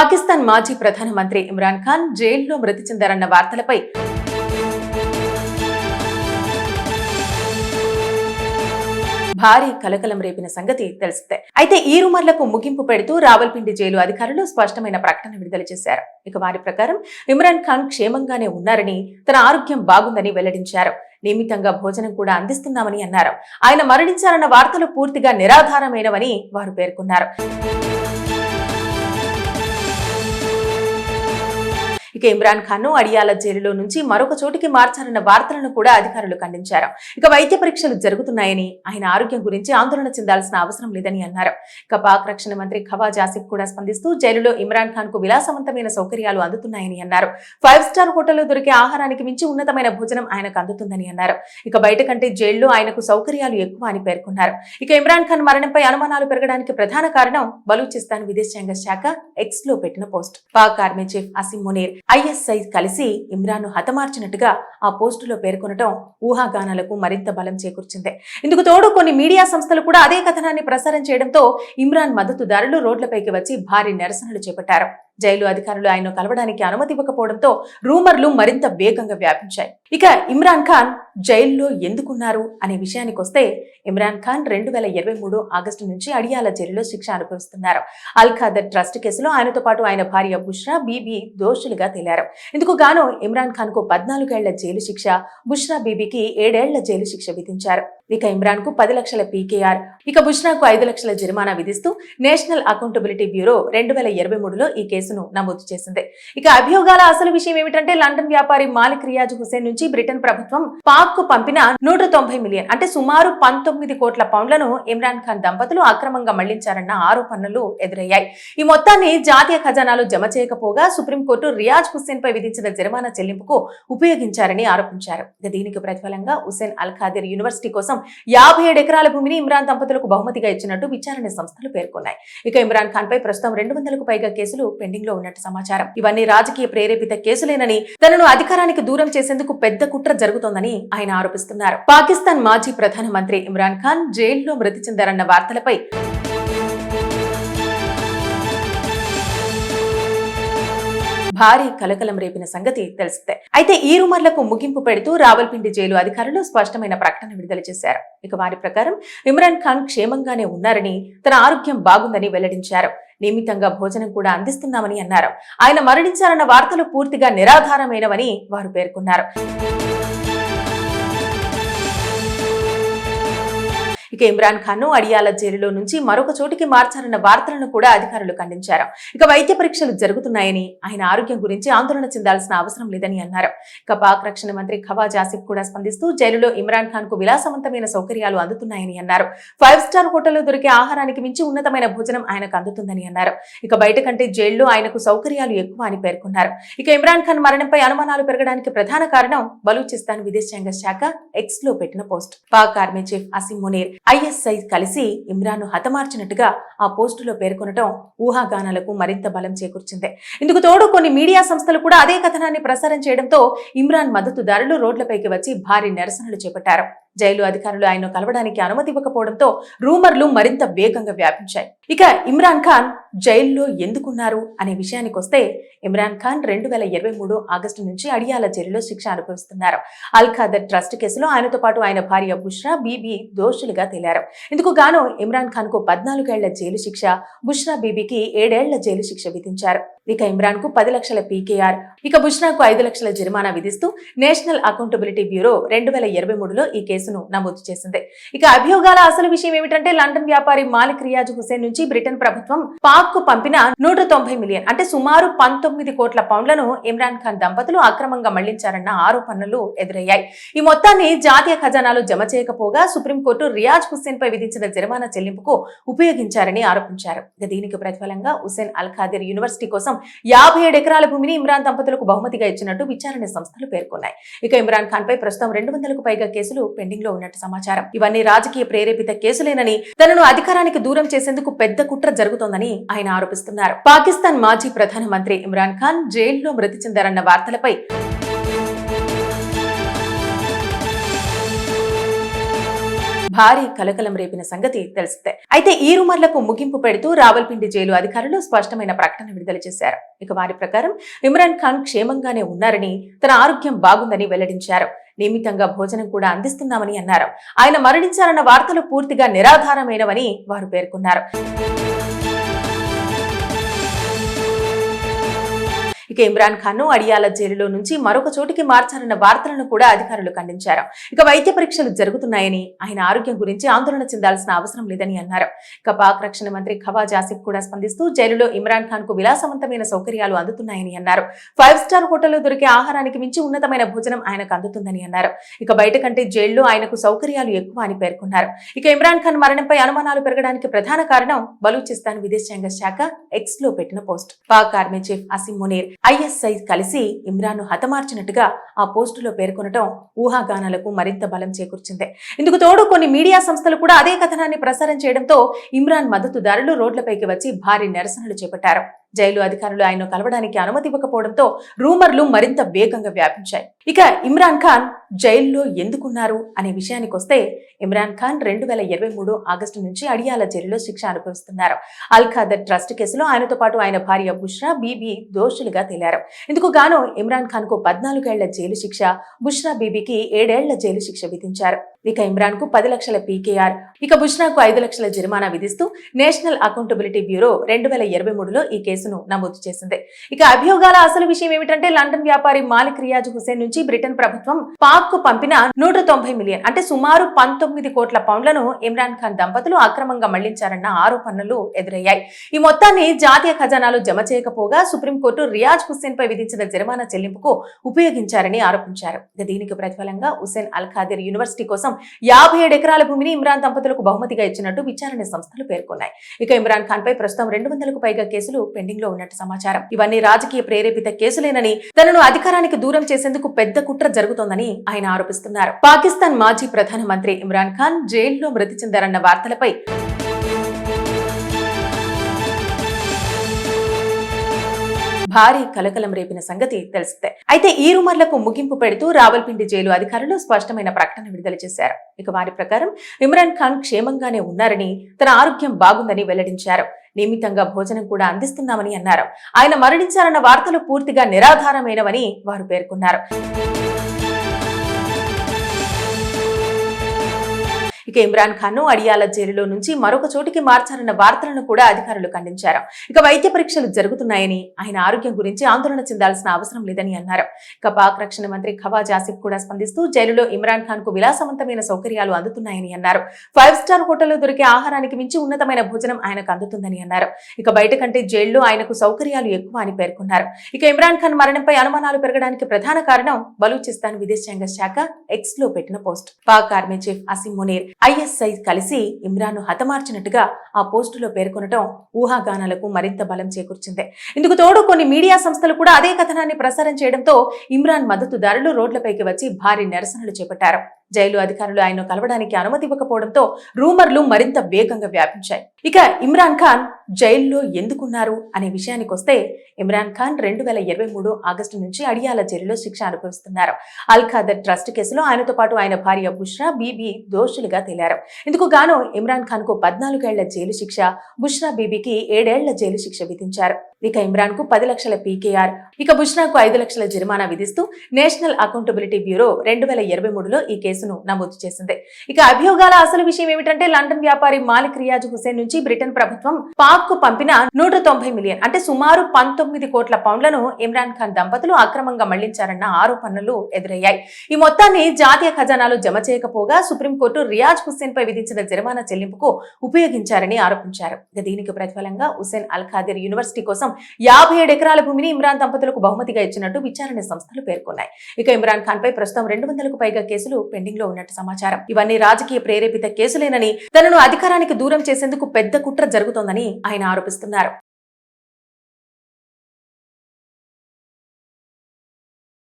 పాకిస్తాన్ మాజీ ప్రధానమంత్రి ఇమ్రాన్ ఖాన్ జైల్లో మృతి చెందారన్న వార్తలపై భారీ కలకలం రేపిన సంగతి తెలిసిందే. అయితే ఈ రూమర్లకు ముగింపు పెడుతూ రావల్పిండి జైలు అధికారులు స్పష్టమైన ప్రకటన విడుదల చేశారు. ఇక వారి ప్రకారం ఇమ్రాన్ ఖాన్ క్షేమంగానే ఉన్నారని, తన ఆరోగ్యం బాగుందని వెల్లడించారు. నియమితంగా భోజనం కూడా అందిస్తున్నామని అన్నారు. ఆయన మరణించారన్న వార్తలు పూర్తిగా నిరాధారమైనవని వారు పేర్కొన్నారు. ఇక ఇమ్రాన్ ఖాన్ ను అడియాల జైలులో నుంచి మరొక చోటికి మార్చారన్న వార్తలను కూడా అధికారులు ఖండించారు. ఇక వైద్య పరీక్షలు జరుగుతున్నాయని, ఆయన ఆరోగ్యం గురించి ఆందోళన చెందాల్సిన అవసరం లేదని అన్నారు. ఇక పాక్ రక్షణ మంత్రి ఖవాజ్ ఆసిఫ్ కూడా స్పందిస్తూ జైలులో ఇమ్రాన్ ఖాన్ కు విలాసవంతమైన సౌకర్యాలు అందుతున్నాయని అన్నారు. 5 స్టార్ హోటల్లో దొరికే ఆహారానికి మించి ఉన్నతమైన భోజనం ఆయనకు అందుతుందని అన్నారు. ఇక బయట కంటే జైల్లో ఆయనకు సౌకర్యాలు ఎక్కువ అని పేర్కొన్నారు. ఇక ఇమ్రాన్ ఖాన్ మరణంపై అనుమానాలు పెరగడానికి ప్రధాన కారణం బలూచిస్తాన్ విదేశాంగ శాఖ ఎక్స్ లో పెట్టిన post. Pak army chief Asim Munir ISI కలిసి ఇమ్రాన్ ను హతమార్చినట్టుగా ఆ పోస్టులో పేర్కొనడం ఊహాగానాలకు మరింత బలం చేకూర్చింది. ఇందుకు తోడు కొన్ని మీడియా సంస్థలు కూడా అదే కథనాన్ని ప్రసారం చేయడంతో ఇమ్రాన్ మద్దతుదారులు రోడ్లపైకి వచ్చి భారీ నిరసనలు చేపట్టారు. జైలు అధికారులు ఆయన్ను కలవడానికి అనుమతి ఇవ్వకపోవడంతో రూమర్లు మరింత వేగంగా వ్యాపించాయి. ఇక ఇమ్రాన్ ఖాన్ జైల్లో ఎందుకున్నారు అనే విషయానికి వస్తే, ఇమ్రాన్ ఖాన్ 2023 ఆగస్టు నుంచి అడియాల జైలులో శిక్ష అనుభవిస్తున్నారు. అల్ ఖాదర్ ట్రస్ట్ కేసులో ఆయనతో పాటు ఆయన భార్య బుష్రా బీబీ దోషులుగా తేలారు. ఇందుకు గాను ఇమ్రాన్ ఖాన్ కు 14 ఏళ్ల జైలు శిక్ష, బుష్రా బీబీకి 7 ఏళ్ల జైలు శిక్ష విధించారు. ఇక ఇమ్రాన్ కు 10 లక్షల PKR, ఇక బుష్రాకు 5 లక్షల జరిమానా విధిస్తూ నేషనల్ అకౌంటబిలిటీ బ్యూరో 2023లో ఈ కేసును నమోదు చేసింది. ఇక అభియోగాల అసలు విషయం ఏమిటంటే, లండన్ వ్యాపారి మాలిక్ రియాజ్ హుసేన్ నుంచి బ్రిటన్ ప్రభుత్వం పాక్ కు పంపిన 190 మిలియన్ అంటే సుమారు 19 కోట్ల పౌండ్లను ఇమ్రాన్ ఖాన్ దంపతులు అక్రమంగా మళ్లించారన్న ఆరోపణలు ఎదురయ్యాయి. ఈ మొత్తాన్ని జాతీయ ఖజానాలో జమ చేయకపోగా సుప్రీంకోర్టు రియాజ్ హుసేన్ పై విధించిన జరిమానా చెల్లింపుకు ఉపయోగించారని ఆరోపించారు. దీనికి ప్రతిఫలంగా హుసేన్ అల్ ఖాదర్ యూనివర్సిటీ కోసం 57 ఎకరాల భూమిని ఇమ్రాన్ దంపతులకు బహుమతిగా ఇచ్చినట్టు విచారణ సంస్థలు పేర్కొన్నాయి. ఇక ఇమ్రాన్ ఖాన్ పై ప్రస్తుతం 200కు పైగా కేసులు పెండింగ్ లో ఉన్నట్టు సమాచారం. ఇవన్నీ రాజకీయ ప్రేరేపిత కేసులేనని, తనను అధికారానికి దూరం చేసేందుకు పెద్ద కుట్ర జరుగుతోందని ఆయన ఆరోపిస్తున్నారు. పాకిస్తాన్ మాజీ ప్రధానమంత్రి ఇమ్రాన్ ఖాన్ జైల్లో మృతి చెందారన్న వార్తలపై భారీ కలకలం రేపిన సంగతి తెలిసిందే. అయితే ఈ రూమర్లకు ముగింపు పెడుతూ రావల్పిండి జైలు అధికారులు స్పష్టమైన ప్రకటన విడుదల చేశారు. ఇక వారి ప్రకారం ఇమ్రాన్ ఖాన్ క్షేమంగానే ఉన్నారని, తన ఆరోగ్యం బాగుందని వెల్లడించారు. నియమితంగా భోజనం కూడా అందిస్తున్నామని అన్నారు. ఆయన మరణించారన్న వార్తలు పూర్తిగా నిరాధారమైనవని వారు పేర్కొన్నారు. ఇక ఇమ్రాన్ ఖాన్ ను అడియాల జైలులో నుంచి మరొక చోటికి మార్చారన్న వార్తలను కూడా అధికారులు ఖండించారు. ఇక వైద్య పరీక్షలు జరుగుతున్నాయని, ఆయన ఆరోగ్యం గురించి ఆందోళన చెందాల్సిన అవసరం లేదని అన్నారు. ఇక పాక్ రక్షణ మంత్రి ఖవాజ్ ఆసిఫ్ కూడా స్పందిస్తూ జైలులో ఇమ్రాన్ ఖాన్ కు విలాసవంతమైన సౌకర్యాలు అందుతున్నాయని అన్నారు. 5 స్టార్ హోటల్లో దొరికే ఆహారానికి మించి ఉన్నతమైన భోజనం ఆయనకు అందుతుందని అన్నారు. ఇక బయట కంటే జైల్లో ఆయనకు సౌకర్యాలు ఎక్కువ అని పేర్కొన్నారు. ఇక ఇమ్రాన్ ఖాన్ మరణంపై అనుమానాలు పెరగడానికి ప్రధాన కారణం బలూచిస్తాన్ విదేశాంగ శాఖ ఎక్స్ లో పెట్టిన post. Pak army chief Asim Munir ISI కలిసి ఇమ్రాన్ ను హతమార్చినట్టుగా ఆ పోస్టులో పేర్కొనడం ఊహాగానాలకు మరింత బలం చేకూర్చింది. ఇందుకు తోడు కొన్ని మీడియా సంస్థలు కూడా అదే కథనాన్ని ప్రసారం చేయడంతో ఇమ్రాన్ మద్దతుదారులు రోడ్లపైకి వచ్చి భారీ నిరసనలు చేపట్టారు. జైలు అధికారులు ఆయన్ను కలవడానికి అనుమతి ఇవ్వకపోవడంతో రూమర్లు మరింత వేగంగా వ్యాపించాయి. ఇక ఇమ్రాన్ ఖాన్ జైల్లో ఎందుకున్నారు అనే విషయానికి వస్తే, ఇమ్రాన్ ఖాన్ 2023 ఆగస్టు నుంచి అడియాల జైలులో శిక్ష అనుభవిస్తున్నారు. అల్ ఖాదర్ ట్రస్ట్ కేసులో ఆయనతో పాటు ఆయన భార్య బుష్రా బీబీ దోషులుగా తేలారు. ఇందుకు గాను ఇమ్రాన్ ఖాన్ కు 14 ఏళ్ల జైలు శిక్ష, బుష్రా బీబీకి 7 ఏళ్ల జైలు శిక్ష విధించారు. ఇక ఇమ్రాన్ కు 10 లక్షల PKR, ఇక బుష్రాకు 5 లక్షల జరిమానా విధిస్తూ నేషనల్ అకౌంటబిలిటీ బ్యూరో 2023లో ఈ కేసును నమోదు చేసింది. ఇక అభియోగాల అసలు విషయం ఏమిటంటే, లండన్ వ్యాపారి మాలిక్ రియాజ్ హుసేన్ నుంచి బ్రిటన్ ప్రభుత్వం పాక్ కు పంపిన 190 మిలియన్ అంటే సుమారు 19 కోట్ల పౌండ్లను ఇమ్రాన్ ఖాన్ దంపతులు అక్రమంగా మళ్లించారన్న ఆరోపణలు ఎదురయ్యాయి. ఈ మొత్తాన్ని జాతీయ ఖజానాలో జమ చేయకపోగా సుప్రీంకోర్టు రియాజ్ హుసేన్ పై విధించిన జరిమానా చెల్లింపుకు ఉపయోగించారని ఆరోపించారు. దీనికి ప్రతిఫలంగా హుసేన్ అల్ ఖాదర్ యూనివర్సిటీ కోసం 57 ఎకరాల భూమిని ఇమ్రాన్ దంపతులకు బహుమతిగా ఇచ్చినట్టు విచారణ సంస్థలు పేర్కొన్నాయి. ఇక ఇమ్రాన్ ఖాన్ పై ప్రస్తుతం 200కు పైగా కేసులు పెండింగ్ లో ఉన్నట్టు సమాచారం. ఇవన్నీ రాజకీయ ప్రేరేపిత కేసులేనని, తనను అధికారానికి దూరం చేసేందుకు పెద్ద కుట్ర జరుగుతోందని ఆయన ఆరోపిస్తున్నారు. పాకిస్తాన్ మాజీ ప్రధానమంత్రి ఇమ్రాన్ ఖాన్ జైల్లో మృతి చెందారన్న వార్తలపై భారీ కలకలం రేపిన సంగతి తెలిసిందే. అయితే ఈ రూమర్లకు ముగింపు పెడుతూ రావల్పిండి జైలు అధికారులు స్పష్టమైన ప్రకటన విడుదల చేశారు. ఇక వారి ప్రకారం ఇమ్రాన్ ఖాన్ క్షేమంగానే ఉన్నారని, తన ఆరోగ్యం బాగుందని వెల్లడించారు. నియమితంగా భోజనం కూడా అందిస్తున్నామని అన్నారు. ఆయన మరణించారన్న వార్తలు పూర్తిగా నిరాధారమైనవని వారు పేర్కొన్నారు. ఇక ఇమ్రాన్ ఖాన్ ను అడియాల జైలులో నుంచి మరొక చోటికి మార్చారన్న వార్తలను కూడా అధికారులు ఖండించారు. ఇక వైద్య పరీక్షలు జరుగుతున్నాయని, ఆయన ఆరోగ్యం గురించి ఆందోళన చెందాల్సిన అవసరం లేదని అన్నారు. ఇక పాక్ రక్షణ మంత్రి ఖవాజ్ ఆసిఫ్ కూడా స్పందిస్తూ జైలులో ఇమ్రాన్ ఖాన్ కు విలాసవంతమైన సౌకర్యాలు అందుతున్నాయని అన్నారు. 5 స్టార్ హోటల్లో దొరికే ఆహారానికి మించి ఉన్నతమైన భోజనం ఆయనకు అందుతుందని అన్నారు. ఇక బయట కంటే జైల్లో ఆయనకు సౌకర్యాలు ఎక్కువ అని పేర్కొన్నారు. ఇక ఇమ్రాన్ ఖాన్ మరణంపై అనుమానాలు పెరగడానికి ప్రధాన కారణం బలూచిస్తాన్ విదేశాంగ శాఖ ఎక్స్ లో పెట్టిన post. Pak army chief Asim Munir ISI కలిసి ఇమ్రాన్ ను హతమార్చినట్టుగా ఆ పోస్టులో పేర్కొనడం ఊహాగానాలకు మరింత బలం చేకూర్చింది. ఇందుకు తోడు కొన్ని మీడియా సంస్థలు కూడా అదే కథనాన్ని ప్రసారం చేయడంతో ఇమ్రాన్ మద్దతుదారులు రోడ్లపైకి వచ్చి భారీ నిరసనలు చేపట్టారు. జైలు అధికారులు ఆయన్ను కలవడానికి అనుమతి ఇవ్వకపోవడంతో రూమర్లు మరింత వేగంగా వ్యాపించాయి. ఇక ఇమ్రాన్ ఖాన్ జైల్లో ఎందుకున్నారు అనే విషయానికి వస్తే, ఇమ్రాన్ ఖాన్ 2023 ఆగస్టు నుంచి అడియాల జైలులో శిక్ష అనుభవిస్తున్నారు. అల్ ఖాదర్ ట్రస్ట్ కేసులో ఆయనతో పాటు ఆయన భార్య బుష్రా బీబీ దోషులుగా తేలారు. ఇందుకు గాను ఇమ్రాన్ ఖాన్ కు 14 ఏళ్ల జైలు శిక్ష, బుష్రా బీబీకి 7 ఏళ్ల జైలు శిక్ష విధించారు. ఇక ఇమ్రాన్ కు 10 లక్షల PKR, ఇక బుష్రాకు 5 లక్షల జరిమానా విధిస్తూ నేషనల్ అకౌంటబిలిటీ బ్యూరో 2023లో ఈ కేసును నమోదు చేసింది. ఇక అభియోగాల అసలు విషయం ఏమిటంటే, లండన్ వ్యాపారి మాలిక్ రియాజ్ హుసేన్ నుంచి బ్రిటన్ ప్రభుత్వం పాక్ కు పంపిన 190 మిలియన్ అంటే సుమారు 19 కోట్ల పౌండ్లను ఇమ్రాన్ ఖాన్ దంపతులు అక్రమంగా మళ్లించారన్న ఆరోపణలు ఎదురయ్యాయి. ఈ మొత్తాన్ని జాతీయ ఖజానాలో జమ చేయకపోగా సుప్రీంకోర్టు రియాజ్ హుసేన్ పై విధించిన జరిమానా చెల్లింపుకు ఉపయోగించారని ఆరోపించారు. దీనికి ప్రతిఫలంగా హుసేన్ అల్ ఖాదిర్ యూనివర్సిటీ కోసం 57 ఎకరాల భూమిని ఇమ్రాన్ దంపతులకు బహుమతిగా ఇచ్చినట్టు విచారణ సంస్థలు పేర్కొన్నాయి. ఇక ఇమ్రాన్ ఖాన్ పై ప్రస్తుతం 200కు పైగా కేసులు పెండింగ్ లో ఉన్నట్టు సమాచారం. ఇవన్నీ రాజకీయ ప్రేరేపిత కేసులేనని, తనను అధికారానికి దూరం చేసేందుకు పెద్ద కుట్ర జరుగుతోందని ఆయన ఆరోపిస్తున్నారు. పాకిస్తాన్ మాజీ ప్రధానమంత్రి ఇమ్రాన్ ఖాన్ జైల్లో మృతి చెందారన్న వార్తలపై భారీ కలకలం రేపిన సంగతి తెలిసిందే. అయితే ఈ రూమర్లకు ముగింపు పెడుతూ రావల్పిండి జైలు అధికారులు స్పష్టమైన ప్రకటన విడుదల చేశారు. ఇక వారి ప్రకారం ఇమ్రాన్ ఖాన్ క్షేమంగానే ఉన్నారని, తన ఆరోగ్యం బాగుందని వెల్లడించారు. నియమితంగా భోజనం కూడా అందిస్తున్నామని అన్నారు. ఆయన మరణించారన్న వార్తలు పూర్తిగా నిరాధారమైనవని వారు పేర్కొన్నారు. ఇక ఇమ్రాన్ ఖాన్ ను అడియాల జైలులో నుంచి మరొక చోటికి మార్చారన్న వార్తలను కూడా అధికారులు ఖండించారు. ఇక వైద్య పరీక్షలు జరుగుతున్నాయని, ఆయన ఆరోగ్యం గురించి ఆందోళన చెందాల్సిన అవసరం లేదని అన్నారు. ఇక పాక్ రక్షణ మంత్రి ఖవాజ్ ఆసిఫ్ కూడా స్పందిస్తూ జైలులో ఇమ్రాన్ ఖాన్ కు విలాసవంతమైన సౌకర్యాలు అందుతున్నాయని అన్నారు. 5 స్టార్ హోటల్లో దొరికే ఆహారానికి మించి ఉన్నతమైన భోజనం ఆయనకు అందుతుందని అన్నారు. ఇక బయట కంటే జైల్లో ఆయనకు సౌకర్యాలు ఎక్కువ అని పేర్కొన్నారు. ఇక ఇమ్రాన్ ఖాన్ మరణంపై అనుమానాలు పెరగడానికి ప్రధాన కారణం బలూచిస్తాన్ విదేశాంగ శాఖ ఎక్స్ లో పెట్టిన post. Pak army chief Asim Munir ISI కలిసి ఇమ్రాన్ ను హతమార్చినట్టుగా ఆ పోస్టులో పేర్కొనడం ఊహాగానాలకు మరింత బలం చేకూర్చింది. ఇందుకు తోడు కొన్ని మీడియా సంస్థలు కూడా అదే కథనాన్ని ప్రసారం చేయడంతో ఇమ్రాన్ మద్దతుదారులు రోడ్లపైకి వచ్చి భారీ నిరసనలు చేపట్టారు. జైలు అధికారులు ఆయన్ను కలవడానికి అనుమతి ఇవ్వకపోవడంతో రూమర్లు మరింత వేగంగా వ్యాపించాయి. ఇక ఇమ్రాన్ ఖాన్ జైల్లో ఎందుకున్నారు అనే విషయానికి వస్తే, ఇమ్రాన్ ఖాన్ 2023 ఆగస్టు నుంచి అడియాల జైలులో శిక్ష అనుభవిస్తున్నారు. అల్ ఖాదర్ ట్రస్ట్ కేసులో ఆయనతో పాటు ఆయన భార్య బుష్రా బీబీ దోషులుగా తేలారు. ఇందుకు గాను ఇమ్రాన్ ఖాన్ కు 14 ఏళ్ల జైలు శిక్ష, బుష్రా బీబీకి 7 ఏళ్ల జైలు శిక్ష విధించారు. ఇక ఇమ్రాన్ కు 10 లక్షల PKR, ఇక బుష్రాకు 5 లక్షల జరిమానా విధిస్తూ నేషనల్ అకౌంటబిలిటీ బ్యూరో 2023లో ఈ కేసును నమోదు చేసింది. ఇక అభియోగాల అసలు విషయం ఏమిటంటే, లండన్ వ్యాపారి మాలిక్ రియాజ్ హుసేన్ నుంచి బ్రిటన్ ప్రభుత్వం పాక్ కు పంపిన 190 మిలియన్ అంటే సుమారు 19 కోట్ల పౌండ్లను ఇమ్రాన్ ఖాన్ దంపతులు అక్రమంగా మళ్లించారన్న ఆరోపణలు ఎదురయ్యాయి. ఈ మొత్తాన్ని జాతీయ ఖజానాలో జమ చేయకపోగా సుప్రీంకోర్టు రియాజ్ హుసేన్ పై విధించిన జరిమానా చెల్లింపుకు ఉపయోగించారని ఆరోపించారు. దీనికి ప్రతిఫలంగా హుసేన్ అల్ ఖాదిర్ యూనివర్సిటీ కోసం 57 ఎకరాల భూమిని ఇమ్రాన్ దంపతులకు బహుమతిగా ఇచ్చినట్టు విచారణ సంస్థలు పేర్కొన్నాయి. ఇక ఇమ్రాన్ ఖాన్ పై ప్రస్తుతం 200కు పైగా కేసులు పెండింగ్ లో ఉన్నట్టు సమాచారం. ఇవన్నీ రాజకీయ ప్రేరేపిత కేసులేనని, తనను అధికారానికి దూరం చేసేందుకు పెద్ద కుట్ర జరుగుతోందని ఆయన ఆరోపిస్తున్నారు.